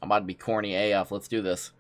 I'm about to be corny AF. Let's do this.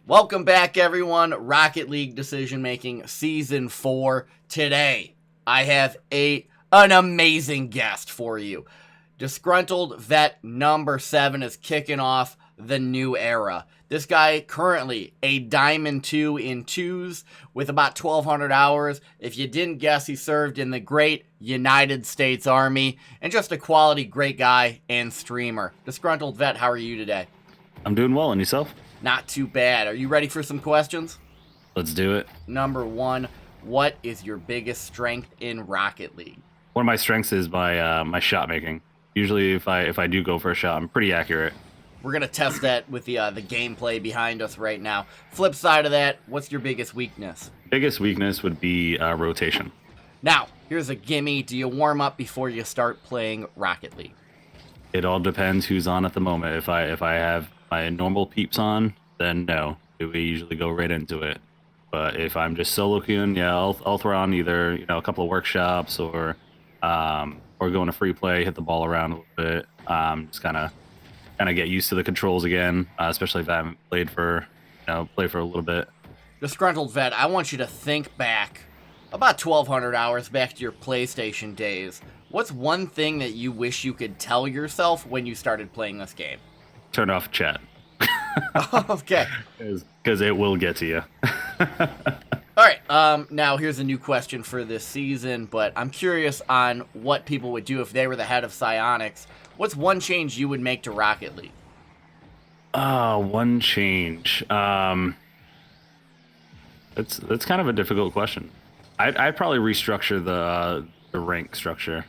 Welcome back, everyone. Rocket League Decision Making Season 4. Today, I have an amazing guest for you. Disgruntled Vet number 7 is kicking off the new era. This guy currently a Diamond 2 in 2s with about 1,200 hours. If you didn't guess, he served in the great United States Army, and just a quality great guy and streamer. Disgruntled Vet, how are you today? I'm doing well, and yourself? Not too bad. Are you ready for some questions? Let's do it. Number 1, what is your biggest strength in Rocket League? One of my strengths is my shot making. Usually, if I do go for a shot, I'm pretty accurate. We're gonna test that with the gameplay behind us right now. Flip side of that, what's your biggest weakness? Biggest weakness would be rotation. Now, here's a gimme. Do you warm up before you start playing Rocket League? It all depends who's on at the moment. If I have my normal peeps on, then no, we usually go right into it. But if I'm just solo queuing, yeah, I'll throw on either a couple of workshops or going to free play, hit the ball around a little bit, just kind of get used to the controls again, especially if I haven't played for a little bit. Disgruntled Vet, I want you to think back about 1,200 hours back to your PlayStation days. What's one thing that you wish you could tell yourself when you started playing this game? Turn off chat. Okay. Because it will get to you. All right. Now, here's a new question for this season, but I'm curious on what people would do if they were the head of Psyonix. What's one change you would make to Rocket League? One change. That's kind of a difficult question. I'd probably restructure the rank structure.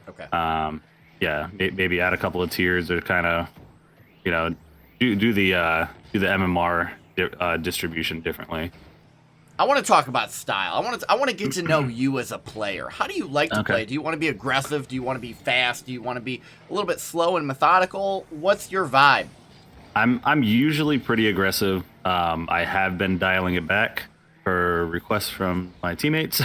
Okay. Yeah, maybe add a couple of tiers or kind of, do the MMR distribution differently. I want to talk about style. I want to get to know you as a player. How do you like to play? Do you want to be aggressive? Do you want to be fast? Do you want to be a little bit slow and methodical? What's your vibe? I'm usually pretty aggressive. I have been dialing it back for requests from my teammates.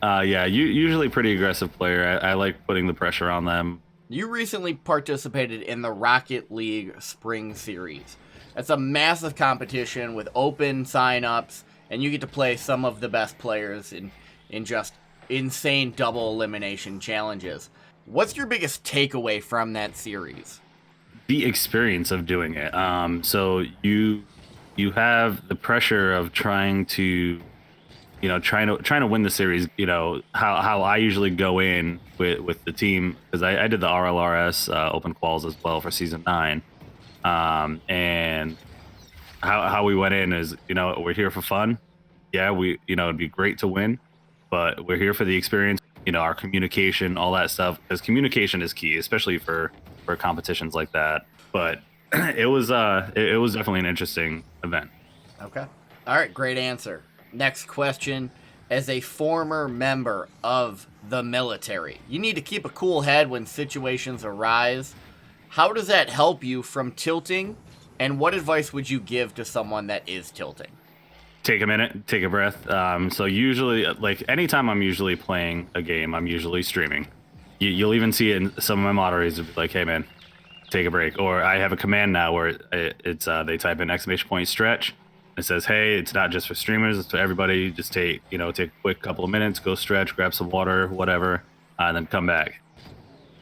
Yeah, usually pretty aggressive player. I like putting the pressure on them. You recently participated in the Rocket League Spring Series. It's a massive competition with open sign-ups, and you get to play some of the best players in just insane double elimination challenges. What's your biggest takeaway from that series? The experience of doing it. So you have the pressure of trying to win the series. How I usually go in with the team, because I did the RLRS open quals as well for season 9. And how we went in is, we're here for fun. Yeah, it'd be great to win, but we're here for the experience, our communication, all that stuff, because communication is key, especially for competitions like that. But it was definitely an interesting event. Okay. All right. Great answer. Next question. As a former member of the military, you need to keep a cool head when situations arise. How does that help you from tilting? And what advice would you give to someone that is tilting? Take a minute, take a breath. So usually, like anytime I'm usually playing a game, I'm usually streaming. You'll even see it in some of my moderators will be like, hey man, take a break. Or I have a command now where it's they type in !stretch. It says, hey, it's not just for streamers, it's for everybody. Just take a quick couple of minutes, go stretch, grab some water, whatever, and then come back.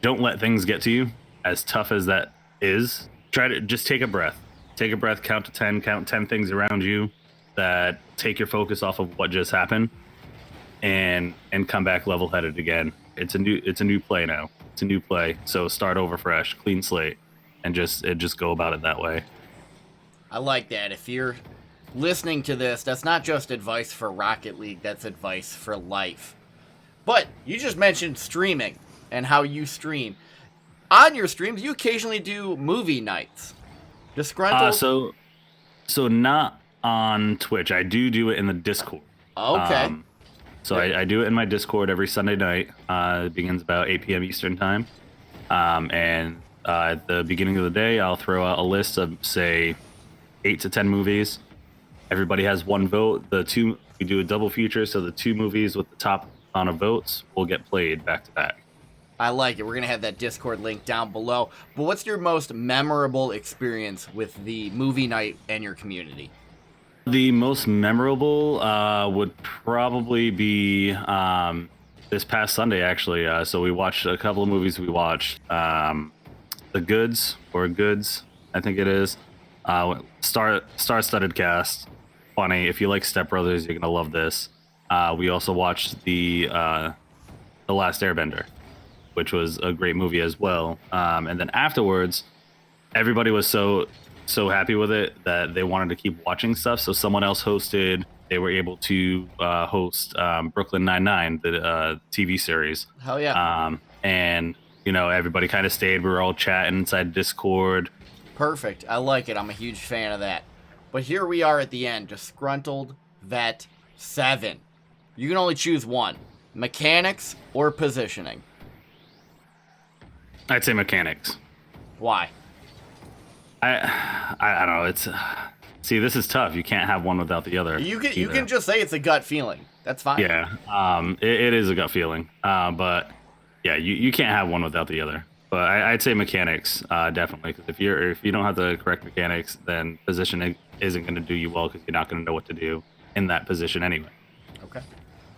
Don't let things get to you. As tough as that is, try to just take a breath. Take a breath, count to 10, count 10 things around you that take your focus off of what just happened, and come back level-headed again. It's a new play now. It's a new play. So start over fresh, clean slate, and just go about it that way. I like that. If you're listening to this, that's not just advice for Rocket League, that's advice for life. But you just mentioned streaming. and how you stream. On your streams, you occasionally do movie nights. Disgruntled? So not on Twitch. I do it in the Discord. Okay. I do it in my Discord every Sunday night. It begins about 8 p.m. Eastern time. And at the beginning of the day, I'll throw out a list of, say, 8 to 10 movies. Everybody has one vote. We do a double feature, so the 2 movies with the top amount of votes will get played back to back. I like it. We're going to have that Discord link down below. But what's your most memorable experience with the movie night and your community? The most memorable would probably be this past Sunday, actually. So we watched a couple of movies. We watched The Goods, I think it is. Star-studded cast. Funny. If you like Step Brothers, you're going to love this. We also watched The Last Airbender, which was a great movie as well. And then afterwards, everybody was so happy with it that they wanted to keep watching stuff. So someone else hosted. They were able to host Brooklyn Nine-Nine, the TV series. Hell yeah. And, everybody kind of stayed. We were all chatting inside Discord. Perfect. I like it. I'm a huge fan of that. But here we are at the end. Disgruntled Vet7. You can only choose one. Mechanics or positioning? I'd say mechanics. Why? I don't know. See, this is tough. You can't have one without the other. You can just say it's a gut feeling. That's fine. Yeah. It is a gut feeling. But yeah, you can't have one without the other. But I'd say mechanics, definitely. Because if you don't have the correct mechanics, then positioning isn't going to do you well because you're not going to know what to do in that position anyway. Okay.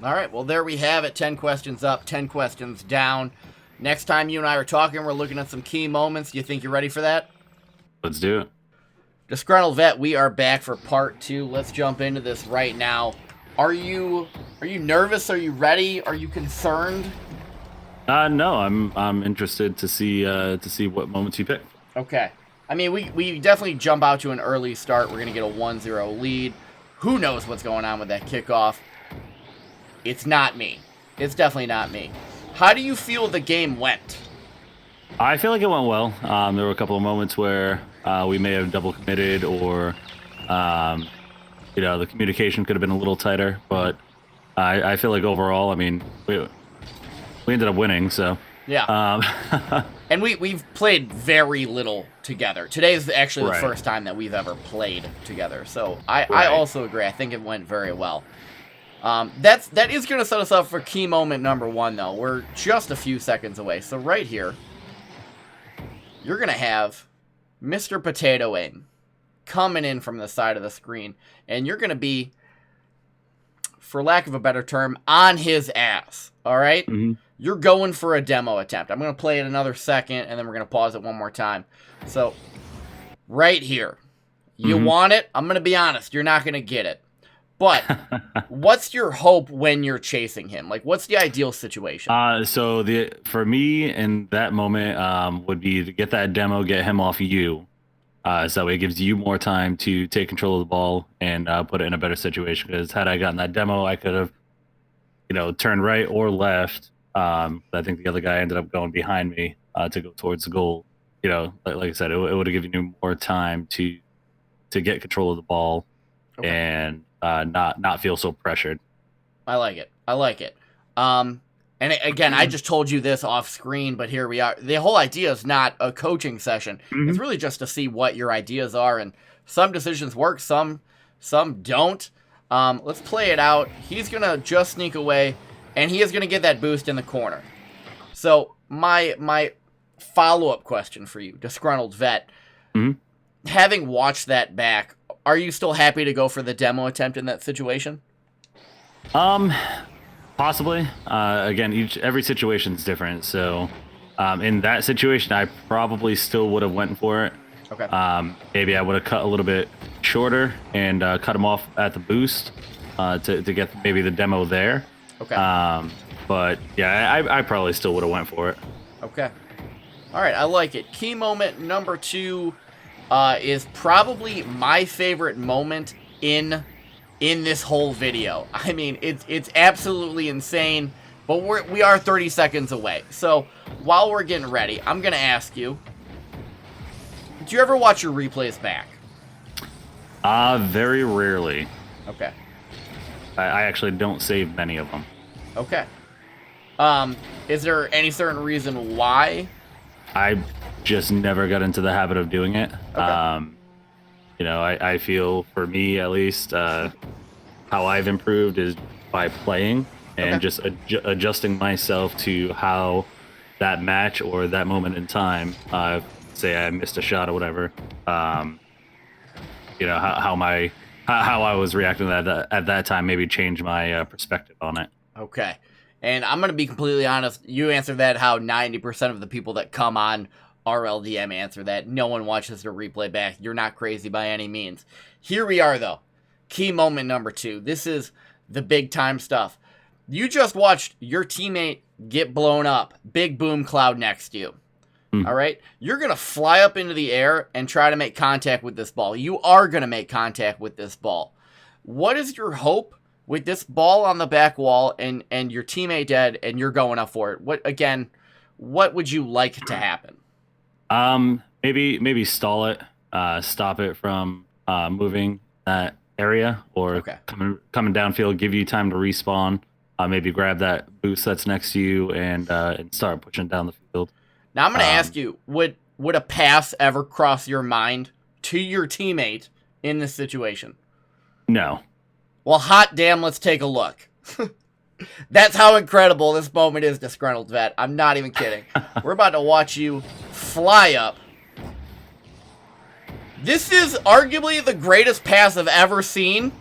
All right. Well, there we have it. 10 questions up, 10 questions down. Next time you and I are talking, we're looking at some key moments. You think you're ready for that? Let's do it. Disgruntled Vet, we are back for part 2. Let's jump into this right now. Are you nervous? Are you ready? Are you concerned? No, I'm interested to see what moments you pick. Okay. I mean, we definitely jump out to an early start. We're going to get a 1-0 lead. Who knows what's going on with that kickoff? It's not me. It's definitely not me. How do you feel the game went? I feel like it went well. There were a couple of moments where we may have double committed or, the communication could have been a little tighter. But I feel like overall, I mean, we ended up winning, so. Yeah. And we've played very little together. Today is actually the Right. first time that we've ever played together. So I also agree. I think it went very well. That is going to set us up for key moment number 1, though. We're just a few seconds away. So right here, you're going to have Mr. Potato Aim coming in from the side of the screen. And you're going to be, for lack of a better term, on his ass. All right? Mm-hmm. You're going for a demo attempt. I'm going to play it another second, and then we're going to pause it one more time. So, right here. You want it? I'm going to be honest. You're not going to get it. But what's your hope when you're chasing him? Like, what's the ideal situation? For me in that moment would be to get that demo, get him off you. So that way it gives you more time to take control of the ball and put it in a better situation. Because had I gotten that demo, I could have, turned right or left. I think the other guy ended up going behind me to go towards the goal. Like I said, it would have given you more time to get control of the ball and not feel so pressured. I like it. And again, I just told you this off screen, but here we are. The whole idea is not a coaching session. Mm-hmm. It's really just to see what your ideas are, and some decisions work, some don't. Let's play it out. He's gonna just sneak away, and he is gonna get that boost in the corner. So my follow-up question for you, Disgruntled Vet, having watched that back, are you still happy to go for the demo attempt in that situation? Possibly. Again, every situation is different. So, in that situation, I probably still would have went for it. Okay. Maybe I would have cut a little bit shorter and cut him off at the boost to get maybe the demo there. Okay. But yeah, I probably still would have went for it. Okay. All right, I like it. Key moment number 2 is probably my favorite moment in this whole video. I mean, it's absolutely insane, but we are 30 seconds away. So while we're getting ready, I'm going to ask you, do you ever watch your replays back? Very rarely. Okay. I actually don't save many of them. Okay. Is there any certain reason why? I just never got into the habit of doing it. Okay. You know, I feel, for me at least, how I've improved is by playing and just adjusting myself to how that match or that moment in time, say I missed a shot or whatever, you know, how I was reacting to that at that time maybe changed my perspective on it. Okay. And I'm going to be completely honest. You answered that how 90% of the people that come on RLDM answer that. No one watches the replay back. You're not crazy by any means. Here we are, though. Key moment number 2. This is the big time stuff. You just watched your teammate get blown up. Big boom cloud next to you. All right? You're going to fly up into the air and try to make contact with this ball. You are going to make contact with this ball. What is your hope with this ball on the back wall and your teammate dead and you're going up for it? What would you like to happen? Maybe stall it, stop it from moving that area, or coming downfield, give you time to respawn. Maybe grab that boost that's next to you and start pushing down the field. Now I'm going to ask you, would a pass ever cross your mind to your teammate in this situation? No. Well, hot damn, let's take a look. That's how incredible this moment is, Disgruntled Vet. I'm not even kidding. We're about to watch you fly up. This is arguably the greatest pass I've ever seen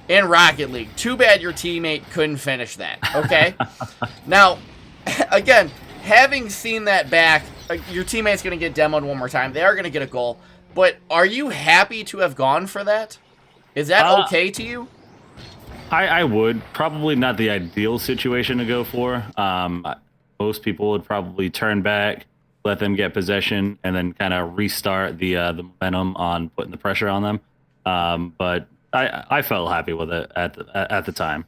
in Rocket League. Too bad your teammate couldn't finish that, okay? Now, again, having seen that back, your teammate's going to get demoed one more time. They are going to get a goal. But are you happy to have gone for that? Is that okay to you? I would. Probably not the ideal situation to go for. Most people would probably turn back, let them get possession, and then kind of restart the momentum on putting the pressure on them. But I felt happy with it at the time.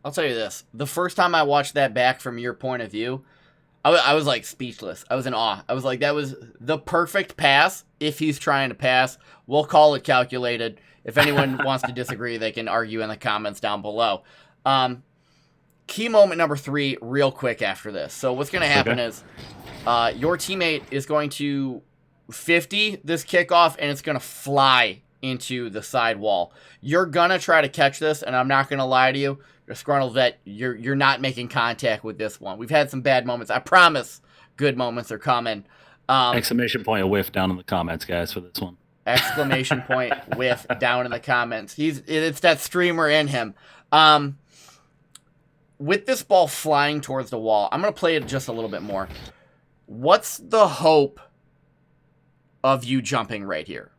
I'll tell you this. The first time I watched that back from your point of view, I was like speechless. I was in awe. I was like, that was the perfect pass if he's trying to pass. We'll call it calculated. If anyone wants to disagree, they can argue in the comments down below. Key moment number 3, real quick after this. So what's going to happen is your teammate is going to 50 this kickoff, and it's going to fly into the side wall. You're going to try to catch this, and I'm not going to lie to you. Disgruntled Vet, you're not making contact with this one. We've had some bad moments. I promise good moments are coming. Exclamation point a whiff down in the comments, guys, for this one. Exclamation point whiff down in the comments. It's that streamer in him. With this ball flying towards the wall, I'm going to play it just a little bit more. What's the hope of you jumping right here?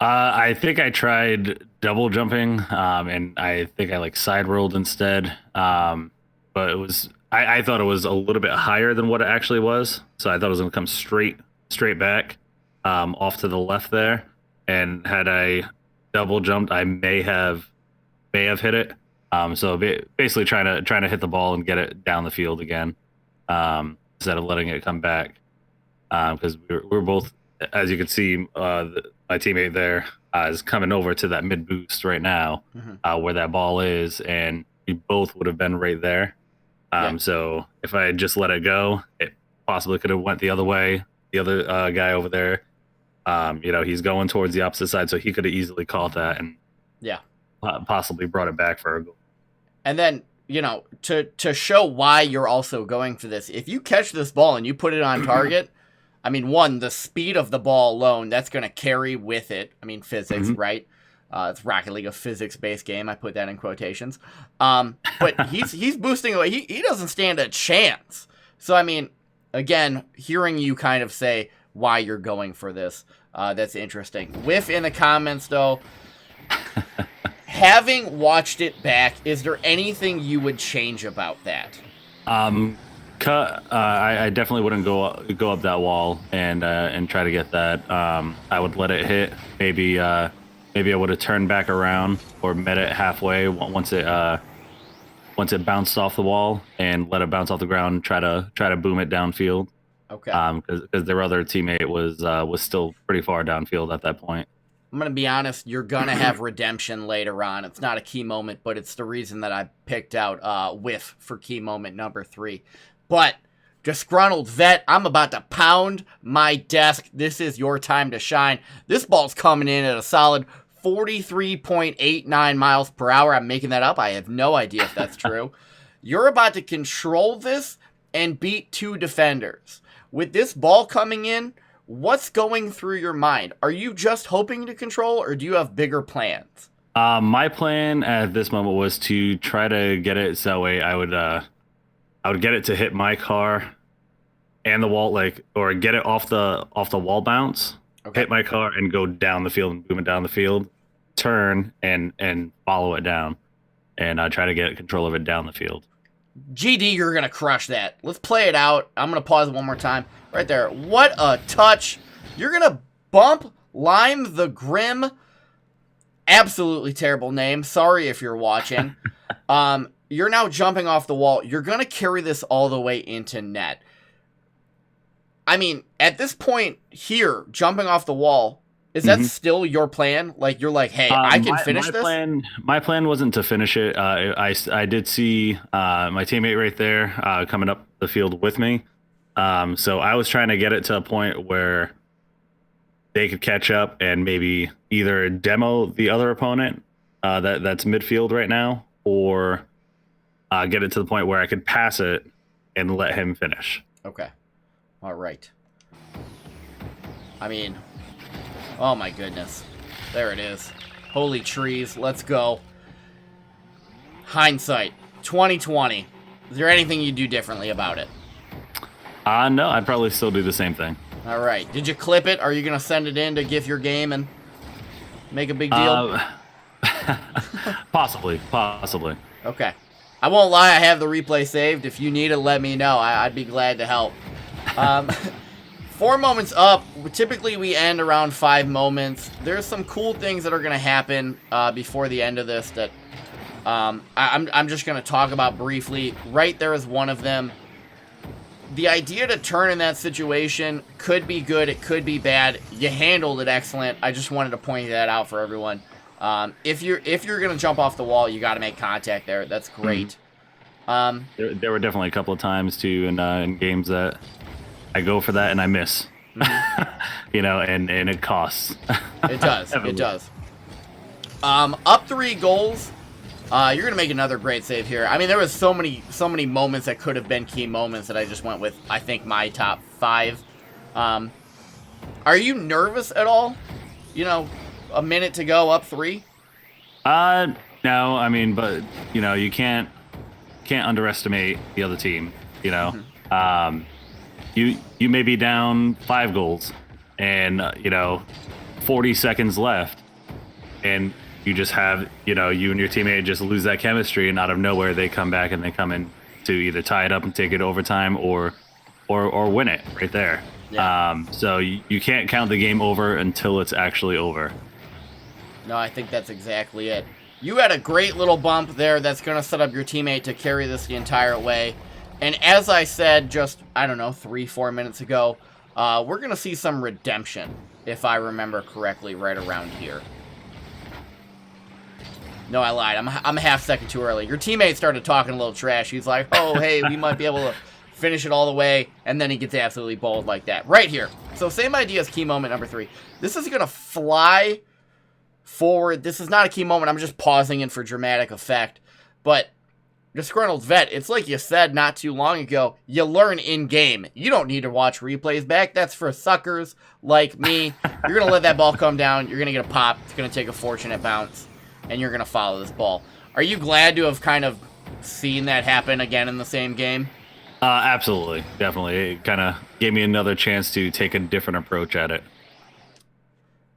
I think I tried double jumping, and I think I side rolled instead. But it was I thought it was a little bit higher than what it actually was, so I thought it was going to come straight back, off to the left there. And had I double jumped, I may have hit it. So basically trying to hit the ball and get it down the field again, instead of letting it come back, because we're both, as you can see, my teammate there is coming over to that mid boost right now, where that ball is, and we both would have been right there. So if I had just let it go, it possibly could have went the other way. The other guy over there, he's going towards the opposite side, so he could have easily caught that and possibly brought it back for a goal. And then, to show why you're also going for this, if you catch this ball and you put it on target, I mean, one, the speed of the ball alone, that's going to carry with it. I mean, physics, right? It's Rocket League, a physics-based game. I put that in quotations. But he's boosting away. He doesn't stand a chance. So, I mean, again, hearing you kind of say why you're going for this, that's interesting. Whiff in the comments, though. Having watched it back, is there anything you would change about that? I definitely wouldn't go up that wall and try to get that. I would let it hit. Maybe I would have turned back around or met it halfway once it once it bounced off the wall and let it bounce off the ground, try to boom it downfield. Okay. Because their other teammate was still pretty far downfield at that point. I'm going to be honest, you're going to have redemption later on. It's not a key moment, but it's the reason that I picked out whiff for key moment number 3. But Disgruntled Vet, I'm about to pound my desk. This is your time to shine. This ball's coming in at a solid 43.89 miles per hour. I'm making that up. I have no idea if that's true. You're about to control this and beat 2 defenders. With this ball coming in, what's going through your mind? Are you just hoping to control, or do you have bigger plans? My plan at this moment was to try to get it so that way I would get it to hit my car and the wall, or get it off the wall bounce, hit my car and go down the field and boom it down the field, turn and follow it down, and try to get control of it down the field. GD, you're going to crush that. Let's play it out. I'm going to pause it one more time. Right there. What a touch. You're going to bump Lime the Grim. Absolutely terrible name. Sorry if you're watching. You're now jumping off the wall. You're going to carry this all the way into net. I mean, at this point here, jumping off the wall, is that still your plan? Like, you're like, hey, I can finish this? My plan wasn't to finish it. I did see my teammate right there coming up the field with me. So I was trying to get it to a point where they could catch up and maybe either demo the other opponent that's midfield right now, or get it to the point where I could pass it and let him finish. Okay. All right. I mean, oh my goodness. There it is. Holy trees. Let's go. Hindsight. 2020. Is there anything you do differently about it? No, I'd probably still do the same thing. All right. Did you clip it? Are you going to send it in to GIF your game and make a big deal? Possibly. Okay. I won't lie. I have the replay saved. If you need it, let me know. I'd be glad to help. 4 moments up. Typically, we end around 5 moments. There's some cool things that are going to happen before the end of this that I'm just going to talk about briefly. Right there is one of them. The idea to turn in that situation could be good. It could be bad. You handled it excellent. I just wanted to point that out for everyone. If you're going to jump off the wall, you got to make contact there. That's great. There were definitely a couple of times too in games that I go for that and I miss. And it costs. It does. It does. Up 3 goals. You're going to make another great save here. I mean, there was so many moments that could have been key moments that I just went with, I think, my top 5. Are you nervous at all? A minute to go, up 3? No, I mean, but, you can't underestimate the other team, You may be down 5 goals and, 40 seconds left, and you just have, you and your teammate just lose that chemistry, and out of nowhere they come back and they come in to either tie it up and take it overtime or win it right there. Yeah. So you can't count the game over until it's actually over. No, I think that's exactly it. You had a great little bump there that's going to set up your teammate to carry this the entire way. And as I said just, 3-4 minutes ago, we're going to see some redemption, if I remember correctly, right around here. No, I lied. I'm a half second too early. Your teammate started talking a little trash. He's like, oh, hey, we might be able to finish it all the way. And then he gets absolutely bowled like that. Right here. So same idea as key moment number 3. This is going to fly forward. This is not a key moment. I'm just pausing it for dramatic effect. But Disgruntled Vet, it's like you said not too long ago, you learn in-game. You don't need to watch replays back. That's for suckers like me. You're going to let that ball come down. You're going to get a pop. It's going to take a fortunate bounce. And you're going to follow this ball. Are you glad to have kind of seen that happen again in the same game? Absolutely. Definitely. It kind of gave me another chance to take a different approach at it.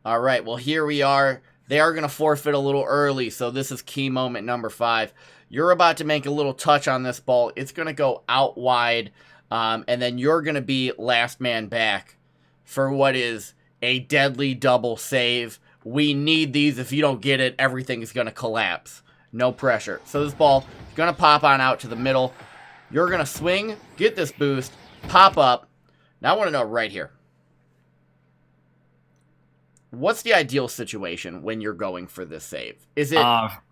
All right. Well, here we are. They are going to forfeit a little early, so this is key moment number 5. You're about to make a little touch on this ball. It's going to go out wide, and then you're going to be last man back for what is a deadly double save. We need these. If you don't get it, everything is going to collapse. No pressure. So this ball is going to pop on out to the middle. You're going to swing, get this boost, pop up. Now I want to know right here. What's the ideal situation when you're going for this save? Is it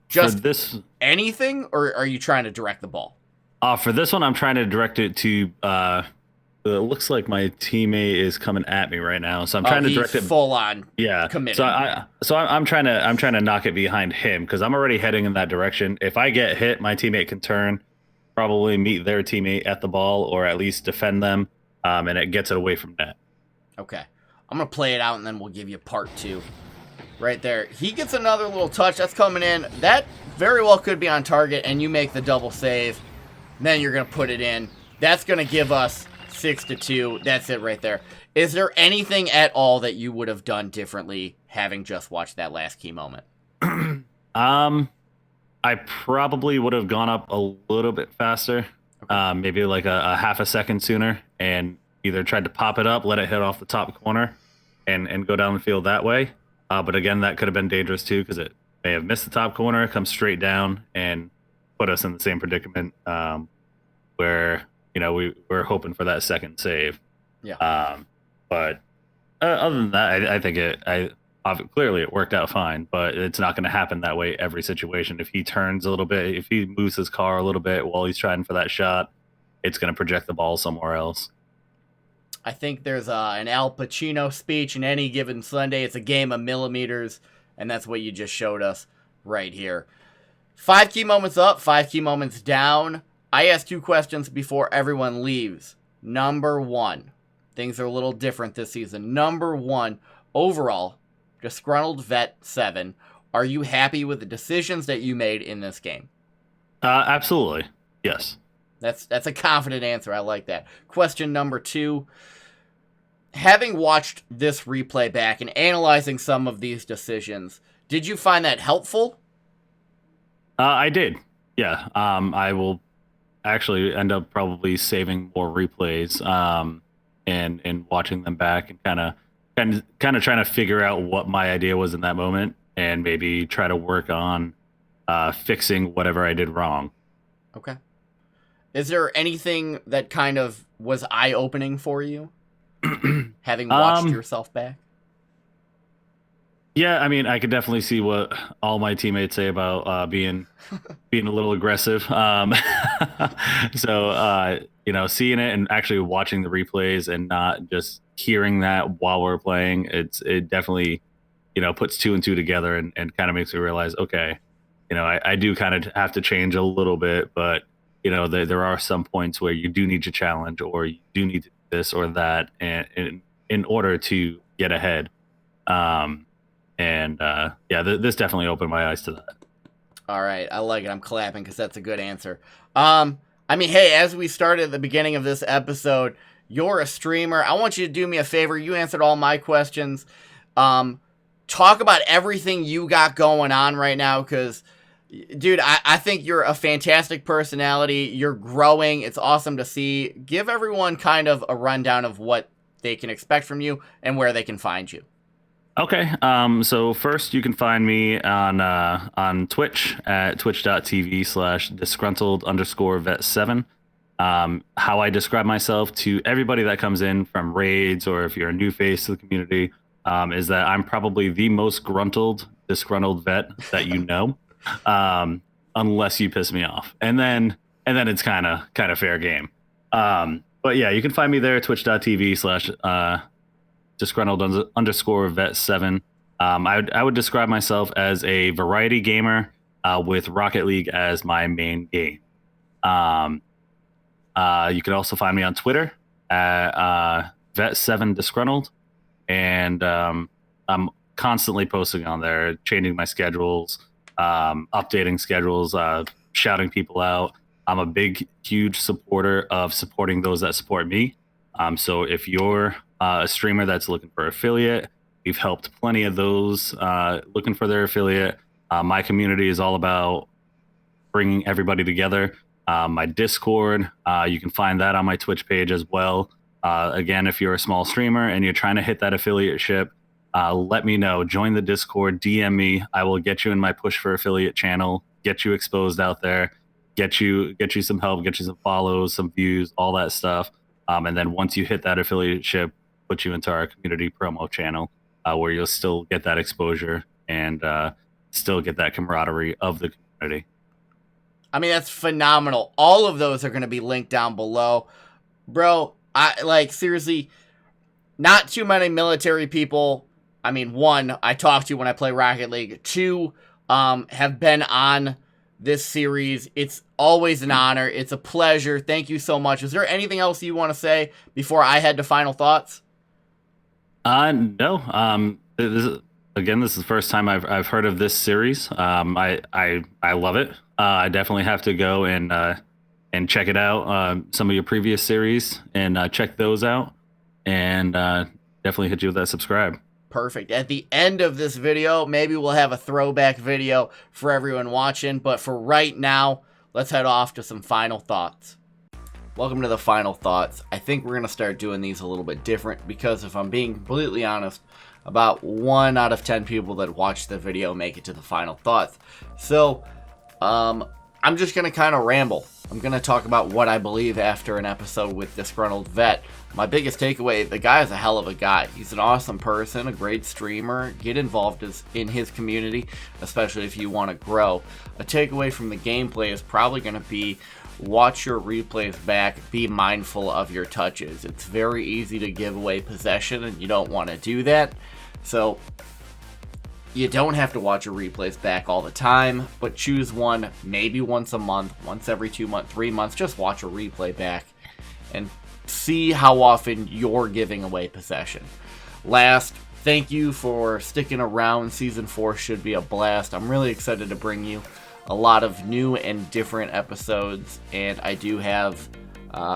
just anything, or are you trying to direct the ball? For this one, I'm trying to direct it to... it looks like my teammate is coming at me right now, so I'm trying to direct it full on. Yeah, committing. I'm trying to knock it behind him because I'm already heading in that direction. If I get hit, my teammate can turn, probably meet their teammate at the ball, or at least defend them, and it gets it away from net. Okay, I'm gonna play it out, and then we'll give you part 2. Right there, he gets another little touch that's coming in. That very well could be on target, and you make the double save. Then you're gonna put it in. That's gonna give us 6-2. That's it right there. Is there anything at all that you would have done differently having just watched that last key moment? I probably would have gone up a little bit faster, okay. Maybe like a half a second sooner, and either tried to pop it up, let it hit off the top corner, and go down the field that way. But again, that could have been dangerous too because it may have missed the top corner, come straight down, and put us in the same predicament where we're hoping for that second save. Yeah. But other than that, I think clearly it worked out fine. But it's not going to happen that way every situation. If he turns a little bit, if he moves his car a little bit while he's trying for that shot, it's going to project the ball somewhere else. I think there's an Al Pacino speech in Any Given Sunday. It's a game of millimeters, and that's what you just showed us right here. 5 key moments up, 5 key moments down. I asked 2 questions before everyone leaves. Number 1, things are a little different this season. Number 1, overall, Disgruntled Vet7, are you happy with the decisions that you made in this game? Absolutely, yes. That's a confident answer. I like that. Question number 2, having watched this replay back and analyzing some of these decisions, did you find that helpful? I did, yeah. I will actually end up probably saving more replays and watching them back and kind of trying to figure out what my idea was in that moment and maybe try to work on fixing whatever I did wrong. Okay. Is there anything that kind of was eye-opening for you having watched yourself back? Yeah, I mean, I could definitely see what all my teammates say about being a little aggressive. So, seeing it and actually watching the replays and not just hearing that while we're playing, it definitely, puts 2 and 2 together and kind of makes me realize, okay, I do kind of have to change a little bit, but, there are some points where you do need to challenge or you do need to do this or that in order to get ahead. This definitely opened my eyes to that. All right, I like it. I'm clapping because that's a good answer. Hey, as we started at the beginning of this episode, you're a streamer. I want you to do me a favor. You answered all my questions. Talk about everything you got going on right now because, dude, I think you're a fantastic personality. You're growing. It's awesome to see. Give everyone kind of a rundown of what they can expect from you and where they can find you. Okay, so first you can find me on Twitch at twitch.tv/disgruntled_vet7. How I describe myself to everybody that comes in from raids or if you're a new face to the community is that I'm probably the most disgruntled vet that you know, unless you piss me off, and then it's kind of fair game. But yeah, you can find me there, twitch.tv/disgruntled_vet7. I would describe myself as a variety gamer with Rocket League as my main game. You can also find me on Twitter at Vet7Disgruntled, and I'm constantly posting on there, changing my schedules, updating schedules, shouting people out. I'm a big, huge supporter of supporting those that support me. So if you're a streamer that's looking for affiliate, we've helped plenty of those looking for their affiliate. My community is all about bringing everybody together. My Discord, you can find that on my Twitch page as well. Again, if you're a small streamer and you're trying to hit that affiliate ship, let me know. Join the Discord, DM me. I will get you in my Push for Affiliate channel get you exposed out there, get you some help, get you some follows, some views, all that stuff. And then once you hit that affiliateship, put you into our community promo channel, where you'll still get that exposure and still get that camaraderie of the community. I mean, that's phenomenal. All of those are going to be linked down below. Bro, seriously, not too many military people. I mean, one, I talk to when I play Rocket League. Two, have been on this series. It's always an honor. It's a pleasure. Thank you so much. Is there anything else you want to say before I head to final thoughts? No. This is the first time I've heard of this series. I love it. I definitely have to go and check it out. Some of your previous series and check those out, and definitely hit you with that subscribe. Perfect. At the end of this video, maybe we'll have a throwback video for everyone watching, but for right now, let's head off to some final thoughts. Welcome to the final thoughts. I think we're going to start doing these a little bit different because if I'm being completely honest, about 1 out of 10 people that watch the video make it to the final thoughts. So, I'm just going to kind of ramble. I'm going to talk about what I believe after an episode with Disgruntled Vet. My biggest takeaway, the guy is a hell of a guy. He's an awesome person, a great streamer. Get involved in his community, especially if you want to grow. A takeaway from the gameplay is probably going to be watch your replays back, be mindful of your touches. It's very easy to give away possession and you don't want to do that. So you don't have to watch your replays back all the time, but choose one, maybe once a month, once every 2 months, 3 months, just watch a replay back and see how often you're giving away possession. Last, thank you for sticking around. Season 4 should be a blast. I'm really excited to bring you a lot of new and different episodes, and I do have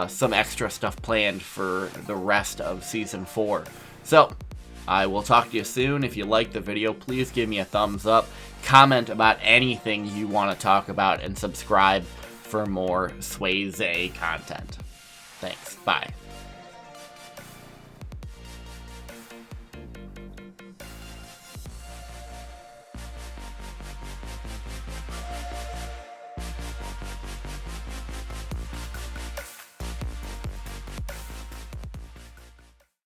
some extra stuff planned for the rest of Season 4. So, I will talk to you soon. If you liked the video, please give me a thumbs up, comment about anything you want to talk about, and subscribe for more SwasAye content. Thanks. Bye.